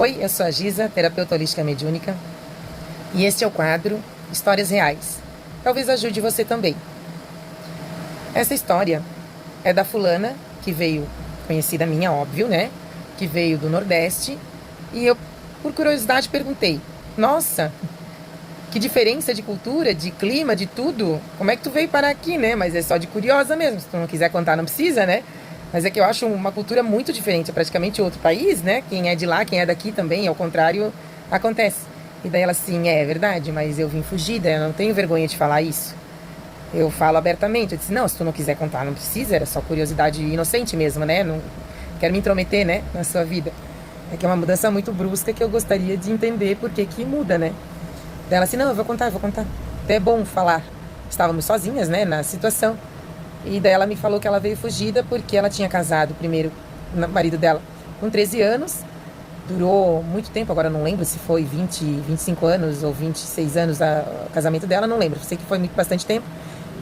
Oi, eu sou a Giza, terapeuta holística mediúnica, e este é o quadro Histórias Reais. Talvez ajude você também. Essa história é da fulana, que veio, conhecida minha, óbvio, né? Que veio do Nordeste, e eu, por curiosidade, perguntei: nossa, que diferença de cultura, de clima, de tudo, como é que tu veio parar aqui, né? Mas é só de curiosa mesmo, se tu não quiser contar não precisa, né? Mas é que eu acho uma cultura muito diferente, é praticamente outro país, né? Quem é de lá, quem é daqui também, ao contrário, acontece. E daí ela assim, é verdade, mas eu vim fugida, eu não tenho vergonha de falar isso. Eu falo abertamente, eu disse, não, se tu não quiser contar, não precisa, era só curiosidade inocente mesmo, né? Não quero me intrometer, né, na sua vida. É que é uma mudança muito brusca que eu gostaria de entender por que que muda, né? Daí ela assim, não, eu vou contar. Até é bom falar. Estávamos sozinhas, né, na situação. E daí ela me falou que ela veio fugida porque ela tinha casado primeiro com o marido dela com 13 anos. Durou muito tempo, agora não lembro se foi 20, 25 anos ou 26 anos o casamento dela, não lembro. Sei que foi bastante tempo.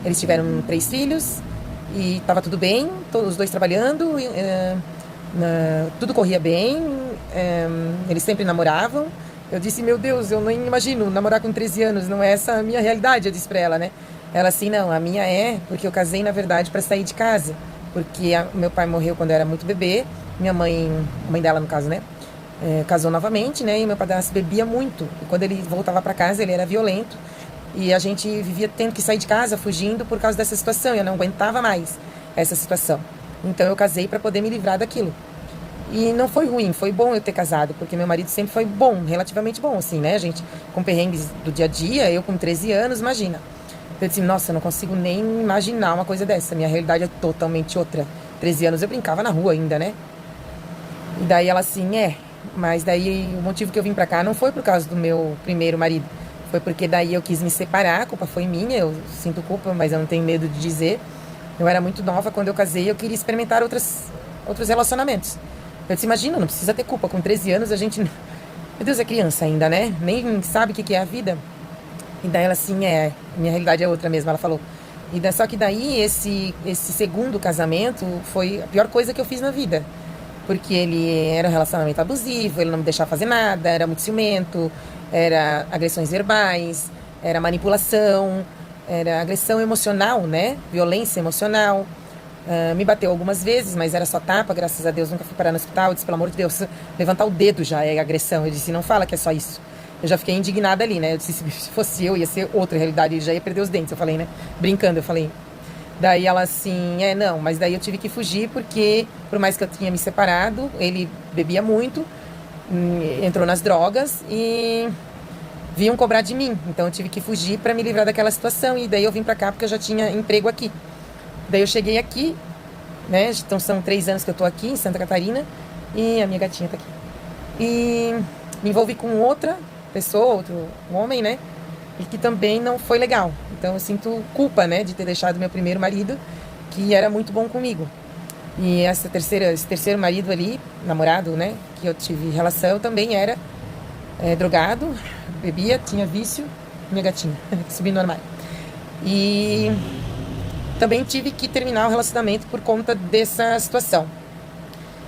Eles tiveram 3 filhos e estava tudo bem, todos os dois trabalhando, tudo corria bem, eles sempre namoravam. Eu disse, meu Deus, eu nem imagino namorar com 13 anos, não é essa a minha realidade, eu disse pra ela, né? Ela assim, não, a minha é porque eu casei, na verdade, para sair de casa. Porque meu pai morreu quando eu era muito bebê, minha mãe, a mãe dela no caso, né? Casou novamente, né? E meu padrasto bebia muito. E quando ele voltava para casa, ele era violento. E a gente vivia tendo que sair de casa, fugindo por causa dessa situação. Eu não aguentava mais essa situação. Então eu casei para poder me livrar daquilo. E não foi ruim, foi bom eu ter casado, porque meu marido sempre foi bom, relativamente bom, assim, né, gente? Com perrengues do dia a dia, eu com 13 anos, imagina. Eu disse, nossa, eu não consigo nem imaginar uma coisa dessa. Minha realidade é totalmente outra. 13 anos eu brincava na rua ainda, né? E daí ela assim, mas daí o motivo que eu vim pra cá não foi por causa do meu primeiro marido. Foi porque daí eu quis me separar, a culpa foi minha, eu sinto culpa, mas eu não tenho medo de dizer. Eu era muito nova quando eu casei, eu queria experimentar outros relacionamentos. Eu disse, imagina, não precisa ter culpa. Com 13 anos a gente, meu Deus, é criança ainda, né? Nem sabe o que é a vida. E daí ela assim, minha realidade é outra mesmo, ela falou. Só que daí esse segundo casamento foi a pior coisa que eu fiz na vida. Porque ele era um relacionamento abusivo, ele não me deixava fazer nada, era muito ciumento, era agressões verbais, era manipulação, era agressão emocional, né? Violência emocional. Me bateu algumas vezes, mas era só tapa, graças a Deus, nunca fui parar no hospital. Eu disse, pelo amor de Deus, levantar o dedo já é agressão. Eu disse, não fala que é só isso. Eu já fiquei indignada ali, né? Eu disse, se fosse eu, ia ser outra realidade, ele já ia perder os dentes, eu falei, né? Brincando, eu falei. Daí ela assim, não, mas daí eu tive que fugir porque, por mais que eu tinha me separado, ele bebia muito, entrou nas drogas e vinham cobrar de mim. Então eu tive que fugir para me livrar daquela situação e daí eu vim para cá porque eu já tinha emprego aqui. Daí eu cheguei aqui, né? Então são 3 anos que eu tô aqui em Santa Catarina e a minha gatinha tá aqui. E me envolvi com outra pessoa, um homem, né? E que também não foi legal. Então eu sinto culpa, né, de ter deixado meu primeiro marido, que era muito bom comigo. E esse terceiro marido ali, namorado, né, que eu tive relação, também era drogado, bebia, tinha vício, minha gatinha, subi no armário. E também tive que terminar o relacionamento por conta dessa situação.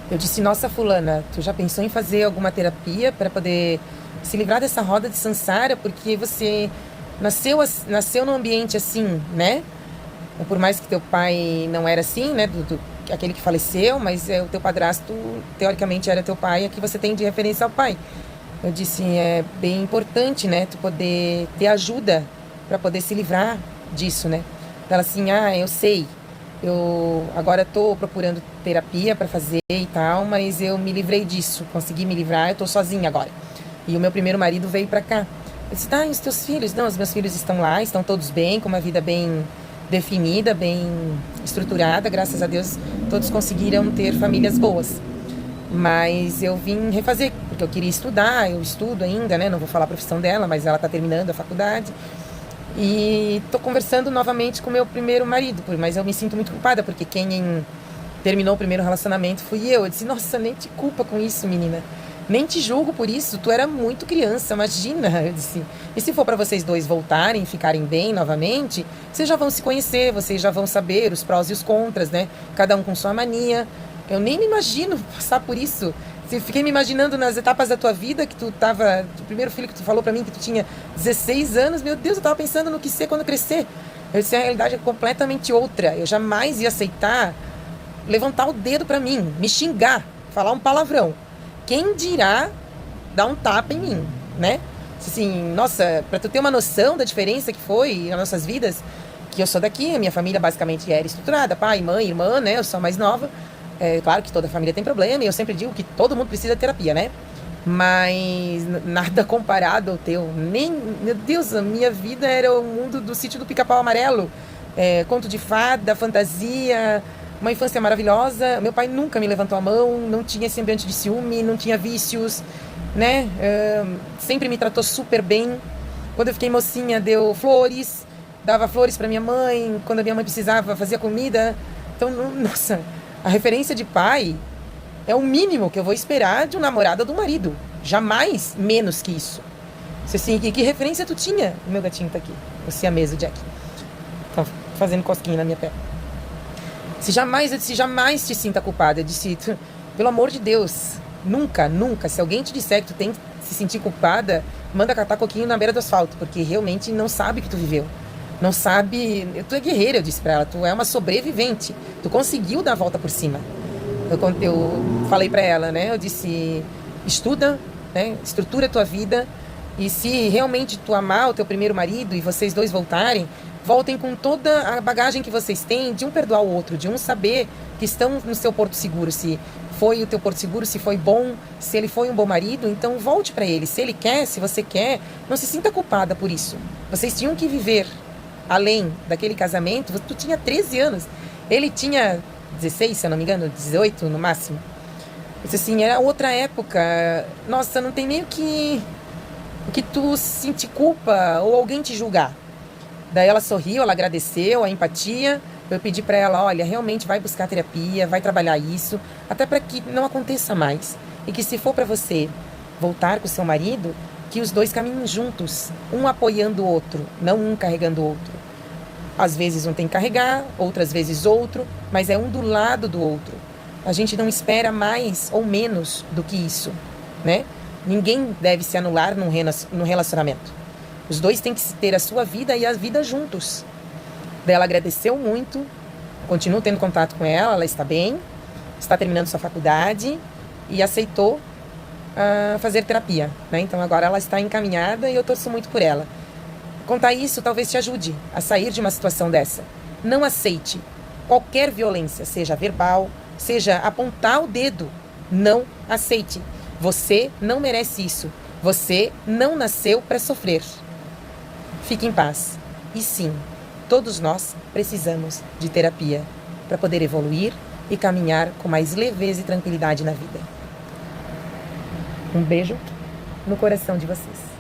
Eu disse, nossa fulana, tu já pensou em fazer alguma terapia para poder se livrar dessa roda de samsara? Porque você nasceu num ambiente assim, né? Por mais que teu pai não era assim, né? Aquele que faleceu, mas o teu padrasto, teoricamente, era teu pai, é que você tem de referência ao pai. Eu disse, é bem importante, né? Tu poder ter ajuda para poder se livrar disso, né? Ela assim, eu sei. Eu agora tô procurando terapia para fazer e tal, mas eu me livrei disso, consegui me livrar, eu tô sozinha agora. E o meu primeiro marido veio para cá. Eu disse, e os teus filhos? Não, os meus filhos estão lá, estão todos bem, com uma vida bem definida, bem estruturada, graças a Deus todos conseguiram ter famílias boas. Mas eu vim refazer, porque eu queria estudar, eu estudo ainda, né? Não vou falar a profissão dela, mas ela tá terminando a faculdade. E tô conversando novamente com meu primeiro marido, mas eu me sinto muito culpada, porque quem terminou o primeiro relacionamento fui eu. Eu disse, nossa, nem te culpa com isso, menina. Nem te julgo por isso, tu era muito criança, imagina. Eu disse, e se for para vocês dois voltarem, ficarem bem novamente, vocês já vão se conhecer, vocês já vão saber os prós e os contras, né? Cada um com sua mania. Eu nem me imagino passar por isso. Fiquei me imaginando nas etapas da tua vida, que tu tava... O primeiro filho que tu falou pra mim, que tu tinha 16 anos. Meu Deus, eu tava pensando no que ser quando crescer. Eu disse, a realidade é completamente outra. Eu jamais ia aceitar levantar o dedo pra mim, me xingar, falar um palavrão. Quem dirá dar um tapa em mim, né? Assim, nossa, pra tu ter uma noção da diferença que foi nas nossas vidas, que eu sou daqui, a minha família basicamente era estruturada, pai, mãe, irmã, né? Eu sou a mais nova. É claro que toda família tem problema, e eu sempre digo que todo mundo precisa de terapia, né? Mas nada comparado ao teu. Nem, meu Deus, a minha vida era o mundo do Sítio do Pica-Pau Amarelo. Conto de fada, fantasia, uma infância maravilhosa. Meu pai nunca me levantou a mão, não tinha esse ambiente de ciúme, não tinha vícios, né? Sempre me tratou super bem. Quando eu fiquei mocinha, deu flores, dava flores para minha mãe. Quando a minha mãe precisava, fazia comida. Então, nossa... A referência de pai é o mínimo que eu vou esperar de um namorado ou de um marido. Jamais menos que isso. Assim, que referência tu tinha? O meu gatinho tá aqui. O siamês, o Jack. Tá fazendo cosquinha na minha perna. Eu disse, jamais te sinta culpada. Eu disse, pelo amor de Deus, nunca, nunca. Se alguém te disser que tu tem que se sentir culpada, manda catar coquinho na beira do asfalto. Porque realmente não sabe o que tu viveu. Não sabe... Tu é guerreira, eu disse pra ela. Tu é uma sobrevivente. Tu conseguiu dar a volta por cima. Eu falei pra ela, né? Eu disse... Estuda, né? Estrutura a tua vida. E se realmente tu amar o teu primeiro marido e vocês dois voltem com toda a bagagem que vocês têm de um perdoar o outro, de um saber que estão no seu porto seguro. Se foi o teu porto seguro, se foi bom, se ele foi um bom marido, então volte pra ele. Se ele quer, se você quer, não se sinta culpada por isso. Vocês tinham que viver... Além daquele casamento, tu tinha 13 anos. Ele tinha 16, se eu não me engano, 18 no máximo. Isso assim, era outra época. Nossa, não tem nem o que tu sentir culpa ou alguém te julgar. Daí ela sorriu, ela agradeceu a empatia. Eu pedi pra ela, olha, realmente vai buscar terapia, vai trabalhar isso, até para que não aconteça mais. E que se for pra você voltar com o seu marido, que os dois caminhem juntos, um apoiando o outro, não um carregando o outro. Às vezes um tem que carregar, outras vezes outro, mas é um do lado do outro. A gente não espera mais ou menos do que isso, né? Ninguém deve se anular num relacionamento. Os dois têm que ter a sua vida e a vida juntos. Daí ela agradeceu muito, continuo tendo contato com ela, ela está bem, está terminando sua faculdade e aceitou fazer terapia, né? Então agora ela está encaminhada e eu torço muito por ela. Contar isso talvez te ajude a sair de uma situação dessa. Não aceite qualquer violência, seja verbal, seja apontar o dedo. Não aceite. Você não merece isso. Você não nasceu para sofrer. Fique em paz. E sim, todos nós precisamos de terapia para poder evoluir e caminhar com mais leveza e tranquilidade na vida. Um beijo no coração de vocês.